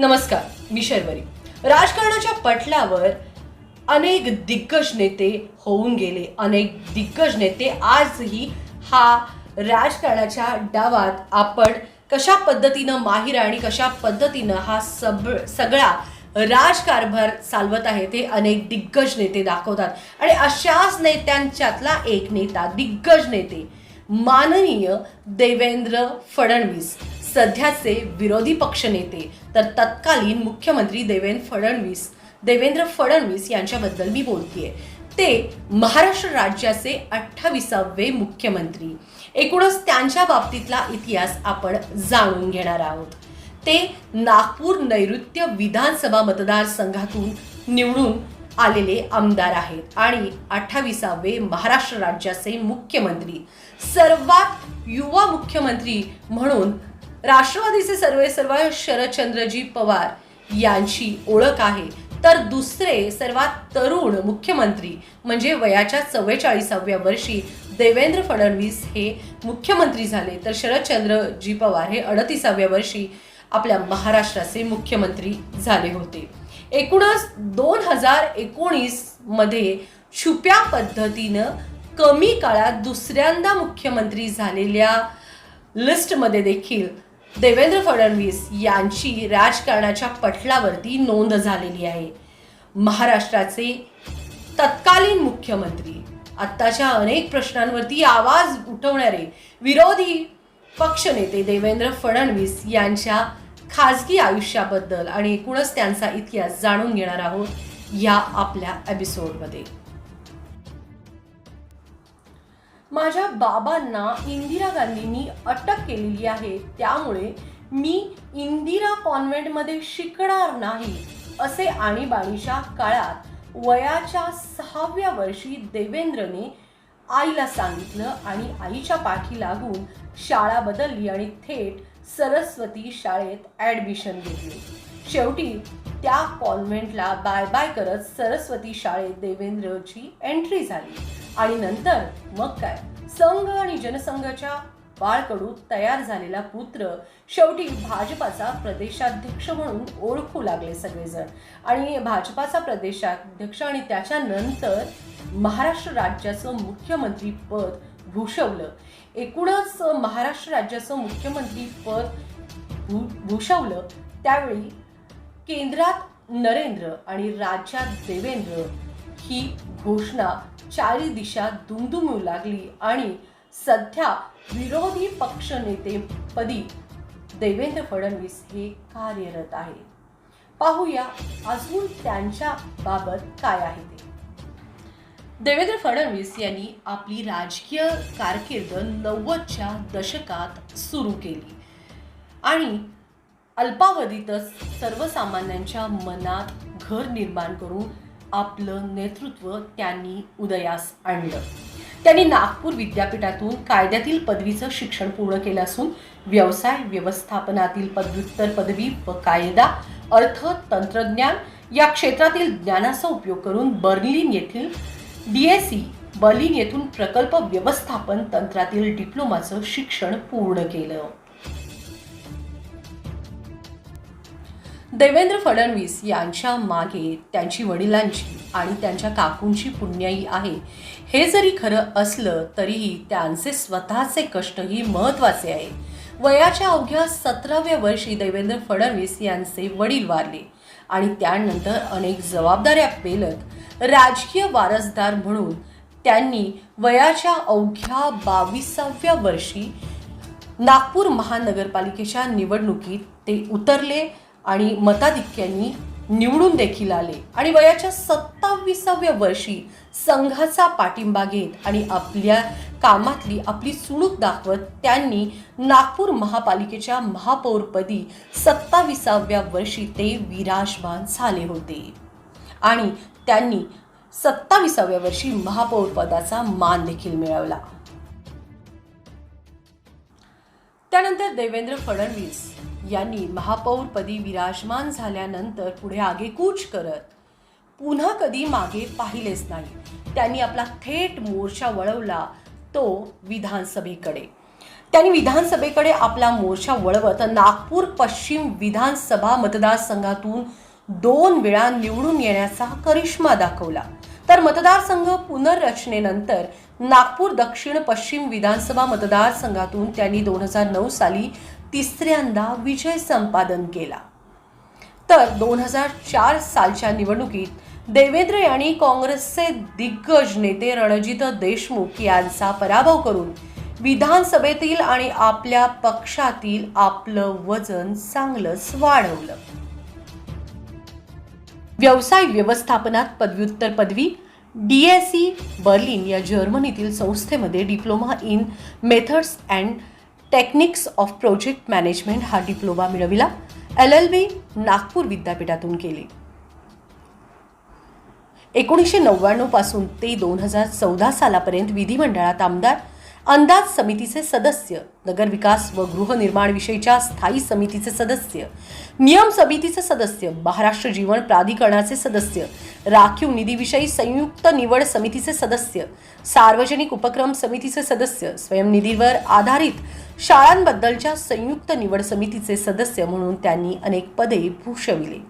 नमस्कार, मी शर्वरी. राजकारणाच्या पटलावर अनेक दिग्गज नेते होऊन गेले. अनेक दिग्गज नेते आजही हा राजकारणाच्या डावात आपण कशा पद्धतीनं माहिर आणि कशा पद्धतीनं हा सगळा राजकारभार चालवत आहे ते अनेक दिग्गज नेते दाखवतात. आणि अशाच नेत्यांच्यातला एक नेता, दिग्गज नेते माननीय देवेंद्र फडणवीस, सध्याचे विरोधी पक्षनेते तर तत्कालीन मुख्यमंत्री देवेंद्र फडणवीस यांच्याबद्दल मी बोलतेय. ते महाराष्ट्र राज्याचे 28वे मुख्यमंत्री. एकूणच त्यांच्या बाबतीतला इतिहास आपण जाणून घेणार आहोत. ते नागपूर नैऋत्य विधानसभा मतदारसंघातून निवडून आलेले आमदार आहेत आणि 28वे महाराष्ट्र राज्याचे मुख्यमंत्री. सर्वात युवा मुख्यमंत्री म्हणून राष्ट्रवादीचे सर्वेसर्वा शरदचंद्रजी पवार यांची ओळख आहे. तर दुसरे सर्वात तरुण मुख्यमंत्री म्हणजे वयाच्या 44व्या वर्षी देवेंद्र फडणवीस हे मुख्यमंत्री झाले. तर शरदचंद्रजी पवार हे 38व्या वर्षी आपल्या महाराष्ट्राचे मुख्यमंत्री झाले होते. एकूणच 2019 मध्ये छुप्या पद्धतीनं कमी काळात दुसऱ्यांदा मुख्यमंत्री झालेल्या लिस्टमध्ये देखील देवेंद्र फडणवीस यांची राजकारणाच्या पटलावरती नोंद झालेली आहे. महाराष्ट्राचे तत्कालीन मुख्यमंत्री, आत्ताच्या अनेक प्रश्नांवरती आवाज उठवणारे विरोधी पक्षनेते देवेंद्र फडणवीस यांच्या खाजगी आयुष्याबद्दल आणि एकूणच त्यांचा इतिहास जाणून घेणार आहोत या आपल्या एपिसोडमध्ये. माझ्या बाबांना इंदिरा गांधींनी अटक केलेली आहे, त्यामुळे मी इंदिरा कॉन्व्हेंटमध्ये शिकणार नाही असे आणीबाणीच्या काळात वयाच्या 6व्या वर्षी देवेंद्रने आईला सांगितलं आणि आईच्या पाठी लागून शाळा बदलली आणि थेट सरस्वती शाळेत ॲडमिशन घेतले. शेवटी त्या कॉन्व्हेंटला बाय बाय करत सरस्वती शाळेत देवेंद्रची एंट्री झाली आणि नंतर मग काय, संघ आणि जनसंघाच्या बाळकडू तयार झालेला पुत्र शेवटी भाजपाचा प्रदेशाध्यक्ष म्हणून ओळखू लागले सगळेजण. आणि भाजपाचा प्रदेशाध्यक्ष आणि त्याच्यानंतर महाराष्ट्र राज्याचं मुख्यमंत्री पद भूषवलं. एकूणच महाराष्ट्र राज्याचं मुख्यमंत्री पद भूषवलं त्यावेळी केंद्रात नरेंद्र आणि राज्यात देवेंद्र ही घोषणा चारी दिशा दुमदुमू लागली आणि सध्या विरोधी पक्षनेतेपदी देवेंद्र फडणवीस हे कार्यरत आहे. पाहूया अजून त्यांच्या बाबत काय आहे ते. देवेंद्र फडणवीस यांनी आपली राजकीय कारकीर्द 90च्या दशकात सुरू केली आणि अल्पावधीतच सर्वसामान्यांच्या मनात घर निर्माण करून आपलं नेतृत्व त्यांनी उदयास आणलं. त्यांनी नागपूर विद्यापीठातून कायद्यातील पदवीचं शिक्षण पूर्ण केलं असून व्यवसाय व्यवस्थापनातील पदव्युत्तर पदवी व कायदा, अर्थ, तंत्रज्ञान या क्षेत्रातील ज्ञानाचा उपयोग करून बर्लिन येथून प्रकल्प व्यवस्थापन तंत्रातील डिप्लोमाचं शिक्षण पूर्ण केलं. देवेंद्र फडणवीस यांच्या मागे त्यांची वडिलांची आणि त्यांच्या काकूंची पुण्याई आहे. हे जरी खरं असलं तरीही त्यांचे स्वतःचे कष्टही महत्त्वाचे आहे. वयाच्या अवघ्या 17व्या वर्षी देवेंद्र फडणवीस यांचे वडील वारले आणि त्यानंतर अनेक जबाबदाऱ्या पेलत राजकीय वारसदार म्हणून त्यांनी वयाच्या अवघ्या 22व्या वर्षी नागपूर महानगरपालिकेच्या निवडणुकीत ते उतरले आणि मताधिक्यांनी निवडून देखील आले आणि वयाच्या 27व्या वर्षी संघाचा पाठिंबा घेत आणि आपल्या कामातली आपली चुणूक दाखवत त्यांनी नागपूर महापालिकेच्या महापौरपदी 27व्या वर्षी ते विराजमान झाले होते आणि त्यांनी 27व्या वर्षी महापौर पदाचा मान देखील मिळवला. त्यानंतर देवेंद्र फडणवीस यांनी महापौरपदी विराजमान झाल्यानंतर पुढे आगेकूच करत पुन्हा कधी मागे पाहिलेच नाही. त्यांनी आपला थेट मोर्चा वळवला तो विधानसभेकडे. त्यांनी विधानसभेकडे आपला मोर्चा वळवत नागपूर पश्चिम विधानसभा मतदारसंघातून 2 वेळा निवडून येण्याचा करिश्मा दाखवला. तर मतदारसंघ पुनर्रचनेनंतर नागपूर दक्षिण पश्चिम विधानसभा मतदारसंघातून त्यांनी 2009 साली तिसऱ्यांदा विजय संपादन केला. तर 2004 सालच्या निवडणुकीत देवेंद्र यांनी काँग्रेसचे दिग्गज नेते रणजित देशमुख यांचा पराभव करून विधानसभेतील आणि आपल्या पक्षातील आपलं वजन चांगलंच वाढवलं. व्यवसाय व्यवस्थापनात पदव्युत्तर पदवी DSE बर्लिन या जर्मनीतील संस्थेमध्ये diploma in methods and techniques of project management हा डिप्लोमा मिळविला. LLB नागपूर विद्यापीठातून केली. 1999 पासून ते 2014 सालापर्यंत विधिमंडळात आमदार, अंदाज समितीचे सदस्य, नगरविकास व गृहनिर्माण विषयीच्या स्थायी समितीचे सदस्य, नियम समितीचे सदस्य, महाराष्ट्र जीवन प्राधिकरणाचे सदस्य, राखीव निधीविषयी संयुक्त निवड समितीचे सदस्य, सार्वजनिक उपक्रम समितीचे सदस्य, स्वयंनिधीवर आधारित शाळांबद्दलच्या संयुक्त निवड समितीचे सदस्य म्हणून त्यांनी अनेक पदे भूषविली.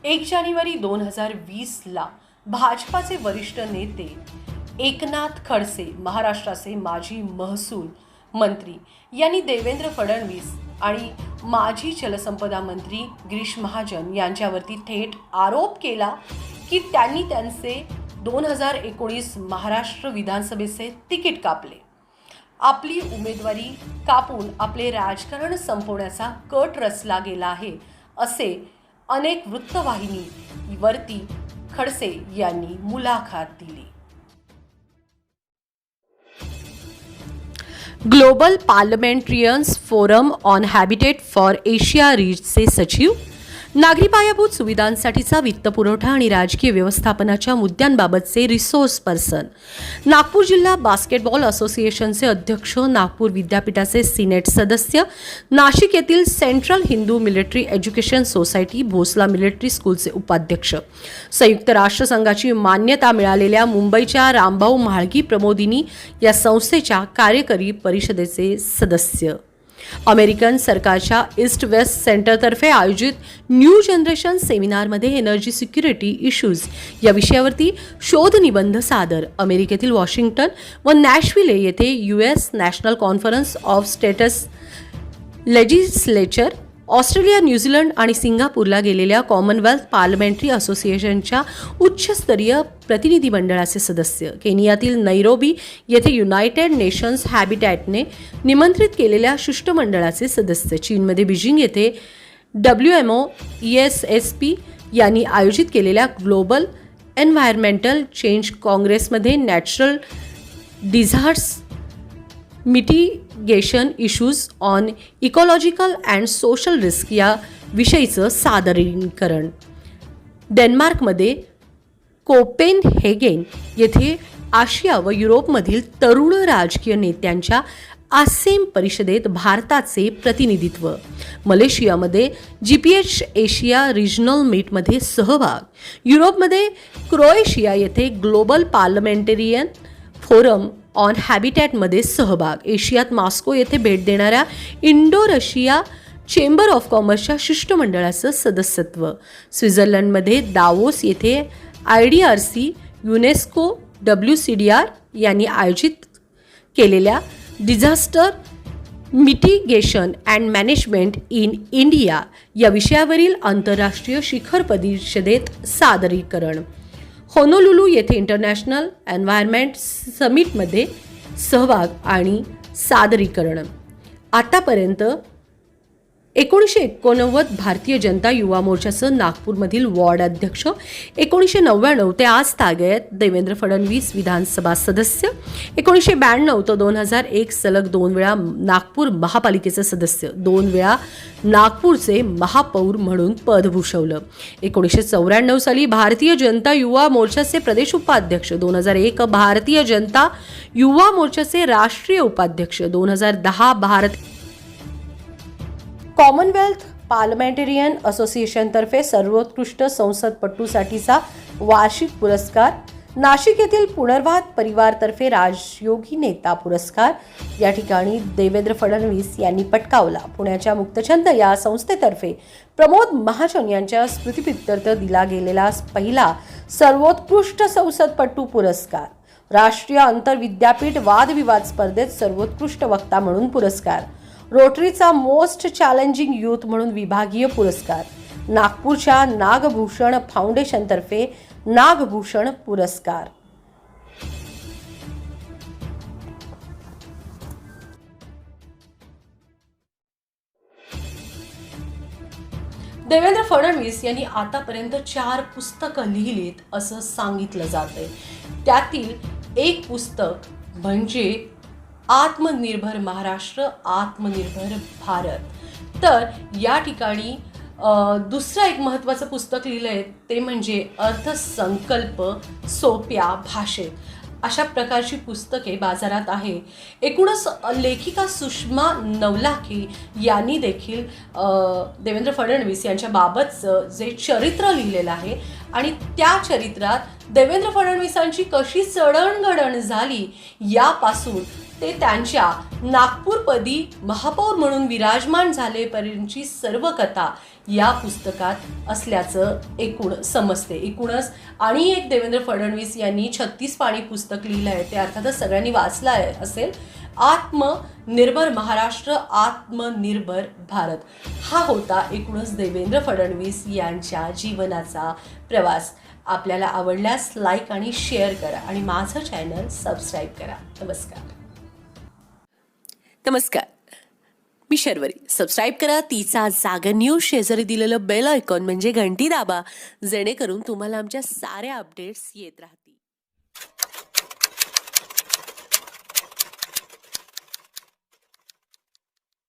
1 जानेवारी 2020ला भाजपाचे वरिष्ठ नेते एकनाथ खडसे, महाराष्ट्राचे माजी महसूल मंत्री यांनी देवेंद्र फडणवीस आणि माजी जलसंपदा मंत्री गिरीश महाजन यांच्यावरती थेट आरोप केला की त्यांनी त्यांचे 2019 महाराष्ट्र विधानसभेचे तिकीट कापले. आपली उमेदवारी कापून आपले राजकारण संपवण्याचा कट रचला गेला आहे असे अनेक वृत्तवाहिनीवरती खडसे यांनी मुलाखत दिली. Global parliamentarians forum on habitat for Asia रीजचे सचिव, नागरी पायाभूत सुविधांसाठीचा वित्तपुरवठा आणि राजकीय व्यवस्थापनाच्या मुद्द्यांबाबतचे रिसोर्स पर्सन, नागपूर जिल्हा बास्केटबॉल असोसिएशनचे अध्यक्ष, नागपूर विद्यापीठाचे सिनेट सदस्य, नाशिक येथील central Hindu military education society Bhonsala military स्कूलचे उपाध्यक्ष, संयुक्त राष्ट्रसंघाची मान्यता मिळालेल्या मुंबईच्या रामभाऊ म्हाळगी प्रमोदिनी या संस्थेच्या कार्यकारी परिषदेचे सदस्य, अमेरिकन सरकारच्या ईस्ट वेस्ट सेंटरतर्फे आयोजित न्यू जनरेशन सेमिनारमध्ये एनर्जी सिक्युरिटी इश्यूज या विषयावरती शोध निबंध सादर, अमेरिकेतील वॉशिंग्टन व नॅशविले येथे US national conference of states legislature, Australia, New Zealand आणि सिंगापूरला गेलेल्या कॉमनवेल्थ पार्लमेंटरी असोसिएशनच्या उच्चस्तरीय प्रतिनिधी मंडळाचे सदस्य, केनियातील नैरोबी येथे युनायटेड नेशन्स हॅबिटॅटने निमंत्रित केलेल्या शिष्टमंडळाचे सदस्य, चीनमध्ये बीजिंग येथे WMO ESSP यांनी आयोजित केलेल्या ग्लोबल एन्व्हायरमेंटल चेंज काँग्रेसमध्ये natural disasters mitigation issues on ecological and social risk या विषयीचं सादरीकरण, डेन्मार्कमध्ये कोपेनहेगेन येथे आशिया व युरोपमधील तरुण राजकीय नेत्यांच्या आसेम परिषदेत भारताचे प्रतिनिधित्व, मलेशियामध्ये GPH एशिया रिजनल मीटमध्ये सहभाग, युरोपमध्ये क्रोएशिया येथे ग्लोबल पार्लमेंटेरियन फोरम ऑन हॅबिटॅटमध्ये सहभाग, एशियात मॉस्को येथे भेट देणाऱ्या इंडो रशिया चेंबर ऑफ कॉमर्सच्या शिष्टमंडळाचं सदस्यत्व, स्वित्झर्लंडमध्ये दावोस येथे IDRC, युनेस्को, WCDR यांनी आयोजित केलेल्या disaster mitigation and management in India या विषयावरील आंतरराष्ट्रीय शिखर परिषदेत सादरीकरण, होनोलुलू येथे इंटरनॅशनल एन्व्हायरमेंट समिटमध्ये सहभाग आणि सादरीकरण. आतापर्यंत 1989 भारतीय जनता युवा मोर्चाचं नागपूरमधील वॉर्ड अध्यक्ष, 1999 ते आज तागयत देवेंद्र फडणवीस विधानसभा सदस्य, 1992 ते 2001 सलग 2 वेळा नागपूर महापालिकेचे सदस्य, 2 वेळा नागपूरचे महापौर म्हणून पद भूषवलं, 1994 साली भारतीय जनता युवा मोर्चाचे प्रदेश उपाध्यक्ष, 2001 भारतीय जनता युवा मोर्चाचे राष्ट्रीय उपाध्यक्ष, 2010 भारत कॉमनवेल्थ पार्लमेंटेरियन असोसिएशनतर्फे सर्वोत्कृष्ट संसदपटूसाठीचा वार्षिक पुरस्कार, नाशिक येथील पुनर्वाद परिवारतर्फे राजयोगी नेता पुरस्कार या ठिकाणी देवेंद्र फडणवीस यांनी पटकावला. पुण्याच्या मुक्तछंद या संस्थेतर्फे प्रमोद महाजन यांच्या स्मृतिप्रित्यर्थ दिला गेलेला पहिला सर्वोत्कृष्ट संसदपटू पुरस्कार, राष्ट्रीय आंतरविद्यापीठ वादविवाद स्पर्धेत सर्वोत्कृष्ट वक्ता म्हणून पुरस्कार, रोटरीचा मोस्ट चॅलेंजिंग यूथ म्हणून विभागीय पुरस्कार, नागपूरच्या नागभूषण फाउंडेशनतर्फे नागभूषण पुरस्कार. देवेंद्र फडणवीस यांनी आतापर्यंत 4 पुस्तकं लिहिलीत असं सांगितलं जातंय. त्यातील एक पुस्तक म्हणजे आत्मनिर्भर महाराष्ट्र, आत्मनिर्भर भारत. तर या ठिकाणी दुसरं एक महत्त्वाचं पुस्तक लिहिलंय ते म्हणजे अर्थसंकल्प सोप्या भाषेत. अशा प्रकारची पुस्तके बाजारात आहे. एकूणच लेखिका सुषमा नवलाखी यांनी देखील देवेंद्र फडणवीस यांच्या बाबतचं जे चरित्र लिहिलेलं आहे आणि त्या चरित्रात देवेंद्र फडणवीसांची कशी चढणघडण झाली यापासून ते त्यांच्या नागपूरपदी महापौर म्हणून विराजमान झालेपर्यंतची सर्व कथा या पुस्तकात असल्याचं एकूण समजते. एकूणच आणि एक देवेंद्र फडणवीस यांनी 36 पानी पुस्तक लिहिलं आहे, ते अर्थातच सगळ्यांनी वाचलं असेल. आत्मनिर्भर महाराष्ट्र, आत्मनिर्भर भारत हा होता एकूणच देवेंद्र फडणवीस यांच्या जीवनाचा प्रवास. आपल्याला आवडल्यास लाईक आणि शेअर करा आणि माझं चॅनल सबस्क्राईब करा. नमस्कार, मी शर्वरी. सबस्क्राईब करा तिचा जागर न्यूज. शेजारी दिलेलं बेल आयकॉन म्हणजे घंटी दाबा, जेणेकरून तुम्हाला आमच्या साऱ्या अपडेट्स येत राहतील.